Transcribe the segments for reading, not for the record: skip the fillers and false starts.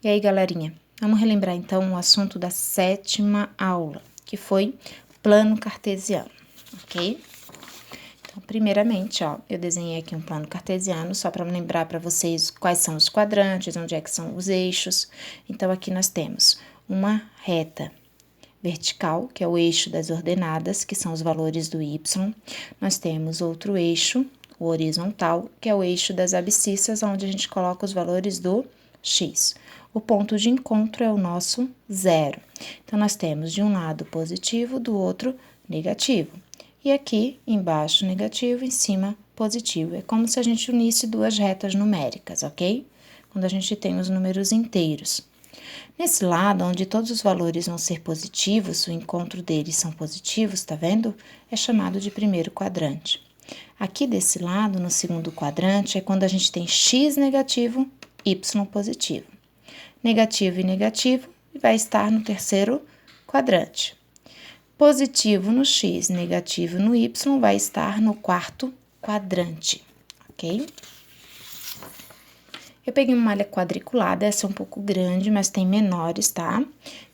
E aí, galerinha, vamos relembrar então o assunto da 7ª aula, que foi plano cartesiano, ok? Então, primeiramente, ó, eu desenhei aqui um plano cartesiano, só para lembrar para vocês quais são os quadrantes, onde é que são os eixos. Então, aqui nós temos uma reta vertical, que é o eixo das ordenadas, que são os valores do y. Nós temos outro eixo, o horizontal, que é o eixo das abscissas, onde a gente coloca os valores do x. O ponto de encontro é o nosso zero. Então, nós temos de um lado positivo, do outro negativo. E aqui, embaixo negativo, em cima positivo. É como se a gente unisse duas retas numéricas, ok? Quando a gente tem os números inteiros. Nesse lado, onde todos os valores vão ser positivos, o encontro deles são positivos, tá vendo? É chamado de primeiro quadrante. Aqui desse lado, no segundo quadrante, é quando a gente tem x negativo, y positivo. Negativo e negativo, e vai estar no terceiro quadrante. Positivo no x, negativo no y, vai estar no quarto quadrante, ok? Eu peguei uma malha quadriculada, essa é um pouco grande, mas tem menores, tá?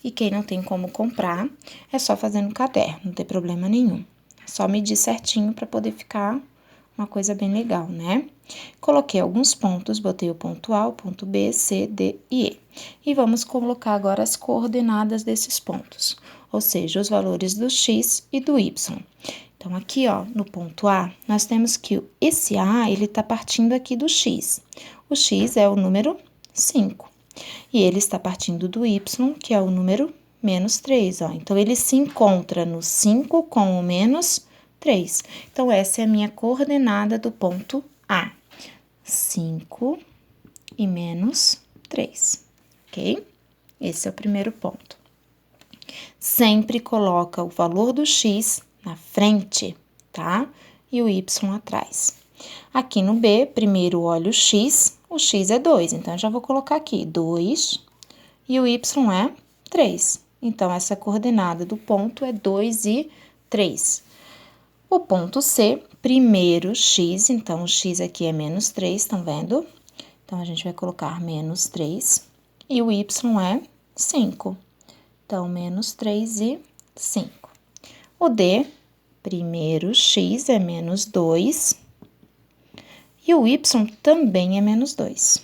E quem não tem como comprar, é só fazer no caderno, não tem problema nenhum. É só medir certinho para poder ficar uma coisa bem legal, né? Coloquei alguns pontos, botei o ponto A, o ponto B, C, D e E. E vamos colocar agora as coordenadas desses pontos, ou seja, os valores do x e do y. Então, aqui, ó, no ponto A, nós temos que esse A, ele tá partindo aqui do x. O x é o número 5. E ele está partindo do y, que é o número menos 3, ó. Então, ele se encontra no 5 com o menos 3. Então, essa é a minha coordenada do ponto A. 5 e menos 3, ok? Esse é o primeiro ponto. Sempre coloca o valor do x na frente, tá? E o y atrás. Aqui no B, primeiro olha o x é 2, então eu já vou colocar aqui 2 e o y é 3. Então, essa coordenada do ponto é 2 e 3. O ponto C, primeiro x, então o x aqui é menos 3, estão vendo? Então, a gente vai colocar menos 3 e o y é 5. Então, menos 3 e 5. O D, primeiro x é menos 2 e o y também é menos 2.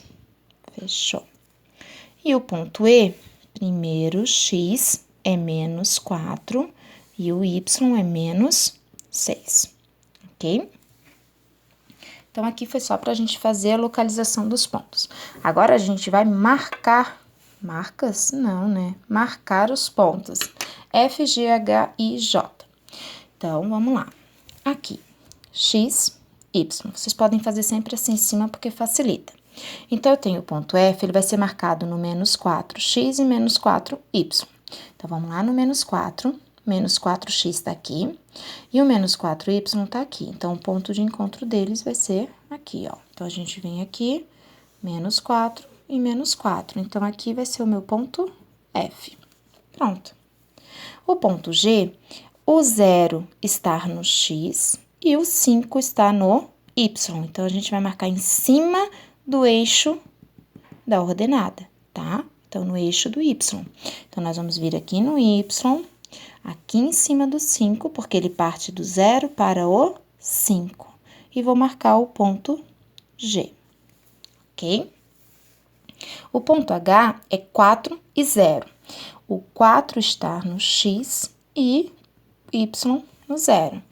Fechou. E o ponto E, primeiro x é menos 4 e o y é menos 6, ok? Então, aqui foi só para a gente fazer a localização dos pontos. Agora, a gente vai marcar, marcas? Não, né? Marcar os pontos F, G, H e J. Então, vamos lá. Aqui, x, y. Vocês podem fazer sempre assim em cima, porque facilita. Então, eu tenho o ponto F, ele vai ser marcado no menos 4x e menos 4y. Então, vamos lá no menos 4. Menos 4x tá aqui, e o menos 4y tá aqui. Então, o ponto de encontro deles vai ser aqui, ó. Então, a gente vem aqui, menos 4 e menos 4. Então, aqui vai ser o meu ponto F. Pronto. O ponto G, o 0 está no x e o 5 está no y. Então, a gente vai marcar em cima do eixo da ordenada, tá? Então, no eixo do y. Então, nós vamos vir aqui no y, aqui em cima do 5, porque ele parte do 0 para o 5. E vou marcar o ponto G, ok? O ponto H é 4 e 0. O 4 está no x e y no 0.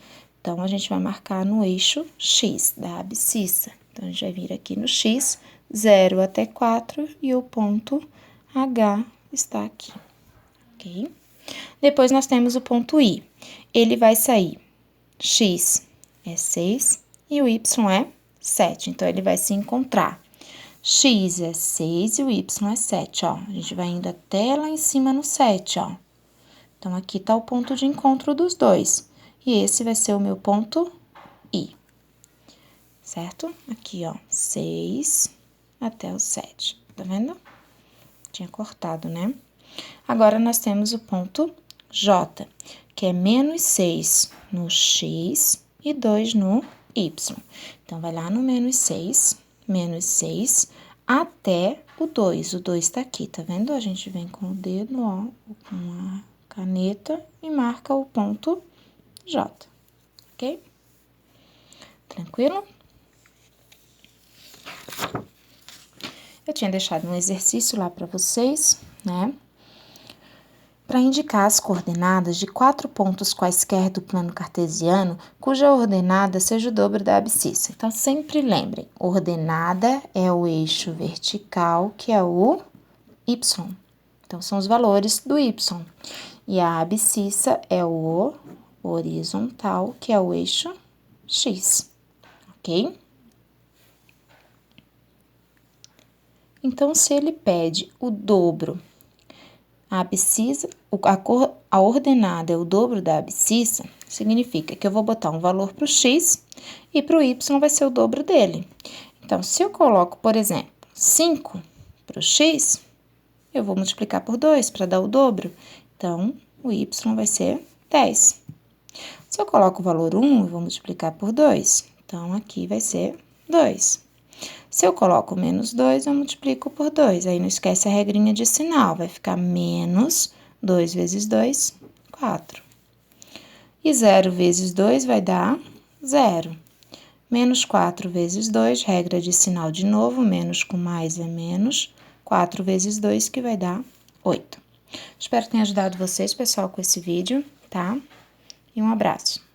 Então, a gente vai marcar no eixo x da abscissa. Então, a gente vai vir aqui no x, 0 até 4, e o ponto H está aqui, ok? Depois, nós temos o ponto I. Ele vai sair, x é 6 e o y é 7. Então, ele vai se encontrar. X é 6 e o y é 7, ó. A gente vai indo até lá em cima no 7, ó. Então, aqui tá o ponto de encontro dos dois. E esse vai ser o meu ponto I. Certo? Aqui, ó, 6 até o 7. Tá vendo? Tinha cortado, né? Agora, nós temos o ponto J, que é menos 6 no x e 2 no y. Então, vai lá no menos 6, até o 2. O 2 tá aqui, tá vendo? A gente vem com o dedo, ó, com a caneta e marca o ponto J, ok? Tranquilo? Eu tinha deixado um exercício lá para vocês, né? Para indicar as coordenadas de 4 pontos quaisquer do plano cartesiano, cuja ordenada seja o dobro da abscissa. Então, sempre lembrem, ordenada é o eixo vertical, que é o y. Então, são os valores do y. E a abscissa é o horizontal, que é o eixo x, ok? Então, se ele pede o dobro, a abscissa, a ordenada é o dobro da abscissa, significa que eu vou botar um valor para o x e para o y vai ser o dobro dele. Então, se eu coloco, por exemplo, 5 para o x, eu vou multiplicar por 2 para dar o dobro. Então, o y vai ser 10. Se eu coloco o valor 1, eu vou multiplicar por 2. Então, aqui vai ser 2. Se eu coloco menos 2, eu multiplico por 2. Aí, não esquece a regrinha de sinal. Vai ficar menos 2 vezes 2, 4. E 0 vezes 2 vai dar 0. Menos 4 vezes 2, regra de sinal de novo. Menos com mais é menos. 4 vezes 2, que vai dar 8. Espero que tenha ajudado vocês, pessoal, com esse vídeo, tá? E um abraço.